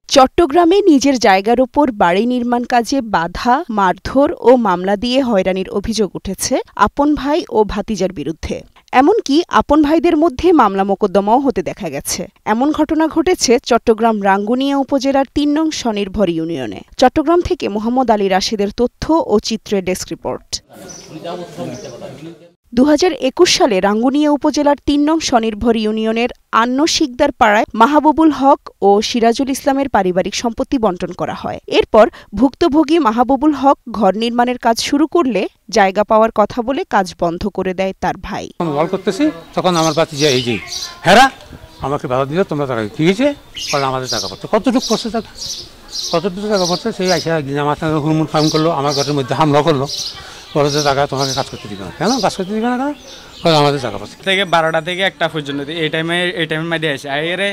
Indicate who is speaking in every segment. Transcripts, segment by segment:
Speaker 1: চট্টগ্রামে নিজের জায়গার ওপর বাড়ি নির্মাণ কাজে বাধা, মারধর ও মামলা দিয়ে হয়রানির অভিযোগ উঠেছে আপন ভাই ও ভাতিজার বিরুদ্ধে। এমনকি আপন ভাইদের মধ্যে মামলা মোকদ্দমাও হতে দেখা গেছে। এমন ঘটনা ঘটেছে চট্টগ্রাম রাঙ্গুনিয়া উপজেলার ৩ নং স্বনির্ভর ইউনিয়নে। চট্টগ্রাম থেকে মোহাম্মদ আলী রাশেদের তথ্য ও চিত্রের ডেস্ক রিপোর্ট। ২০২১ সালে রাঙ্গুনিয়া উপজেলার ৩ নং স্বনির্ভর ইউনিয়নের আন্ন শিকদার পাড়ায় মাহবুবুল হক ও সিরাজুল ইসলামের পারিবারিক সম্পত্তি বণ্টন করা হয়। এরপর ভুক্তভোগী মাহবুবুল হক ঘর নির্মাণের কাজ শুরু করলে জায়গা পাওয়ার কথা বলে কাজ বন্ধ করে দেয় তার ভাই।
Speaker 2: তখন আমার ভাতিজা এই যে হেরা আমাকে বাধা দিল, তোমরা টাকা কি হয়েছে, আমাদের টাকা পড়ছে, কতটুকু পড়ছে টাকা, কতটুকু টাকা পড়ছে, সেই আইসা আমার সঙ্গে হুড়মুড় ফার্ম করলো, আমার ঘরের মধ্যে হামলা করলো, বলে যে টাকা তোমাকে কাজ করতে দিবে না। কেন কাজ করতে দিবে না? কেন আমাদের টাকা পড়ছে।
Speaker 3: থেকে 12টা থেকে 1টা পর্যন্ত এই টাইমের মধ্যে আসে আরে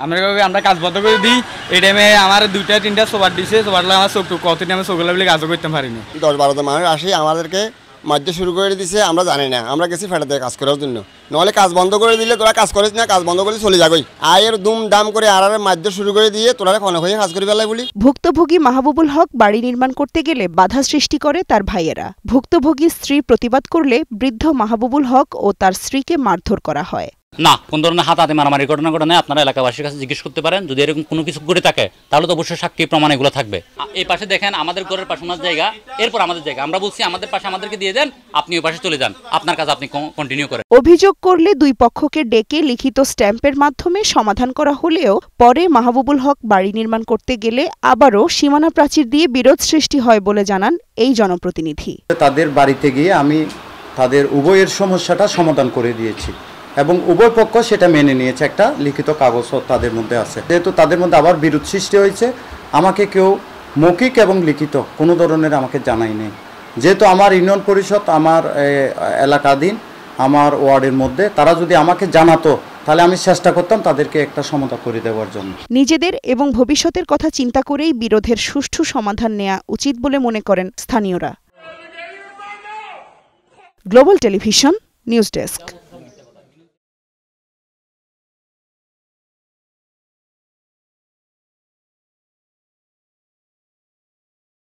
Speaker 3: আমরা কাজ বন্ধ করে দিই। এই টাইমে আমার 2টা 3টা সোবার দিছে, সোবার আমার চোখ কত টাইমে চোখগুলো বলে কাজও করতে পারিনি।
Speaker 4: 10-12টা মানুষ আসে আমাদেরকে মাঝে শুরু করে দিছে, আমরা জানি না, আমরা গেছি ফেটাতে কাজ করার জন্য। নহলে কাজ বন্ধ করে দিলে তোরা কাজ করিস না, কাজ বন্ধ করে চলে যাবই। আয়ের দুম দাম করে আর মাঝে শুরু করে দিয়ে তোরা ক্ষণ হয়ে কাজ করে ফেলাই বলি।
Speaker 1: ভুক্তভোগী মাহবুবুল হক বাড়ি নির্মাণ করতে গেলে বাধা সৃষ্টি করে তার ভাইয়েরা। ভুক্তভোগী স্ত্রী প্রতিবাদ করলে বৃদ্ধ মাহবুবুল হক ও তার স্ত্রীকে মারধর করা হয়।
Speaker 5: না, কোন ধরনের হাতাহাতি মারামারি ঘটনা নেই। আপনারা এলাকাবাসীর কাছে জিজ্ঞেস করতে পারেন। যদি এরকম কোনো কিছু করে থাকে তাহলে তো অবশ্যই সাক্ষী প্রমাণ এগুলো থাকবে। এই পাশে দেখেন আমাদের ঘরের পাশে ওনার জায়গা, এরপর আমাদের জায়গা। আমরা বলছি আমাদের পাশে আমাদেরকে দিয়ে দেন, আপনি ওই পাশে চলে যান, আপনার কাজ আপনি কন্টিনিউ করেন।
Speaker 1: অভিযোগ করলে দুই পক্ষকে ডেকে লিখিত স্ট্যাম্পের মাধ্যমে সমাধান করা হলেও পরে মাহবুবুল হক বাড়ি নির্মাণ করতে গেলে আবারও সীমানা প্রাচীর দিয়ে বিরোধ সৃষ্টি হয় বলে জানান এই জনপ্রতিনিধি।
Speaker 6: তাদের বাড়িতে গিয়ে আমি তাদের উভয়ের সমস্যাটা সমাধান করে দিয়েছি এবং উভয় পক্ষ সেটা মেনে নিয়েছে। একটা লিখিত কাগজও তাদের মধ্যে আছে। যেহেতু তাদের মধ্যে আবার বিরোধ সৃষ্টি হয়েছে, আমাকে কেউ মৌখিক এবং লিখিত কোনো ধরনের আমাকে জানাই নেই। যেহেতু আমার ইউনিয়ন পরিষদ আমার এলাকাধীন, আমার ওয়ার্ডের মধ্যে, তারা যদি আমাকে জানাতো তাহলে আমি চেষ্টা করতাম তাদেরকে একটা সমাধান করে দেওয়ার জন্য।
Speaker 1: নিজেদের এবং ভবিষ্যতের কথা চিন্তা করেই বিরোধের সুষ্ঠু সমাধান নেওয়া উচিত বলে মনে করেন স্থানীয়রা। Global television news desk.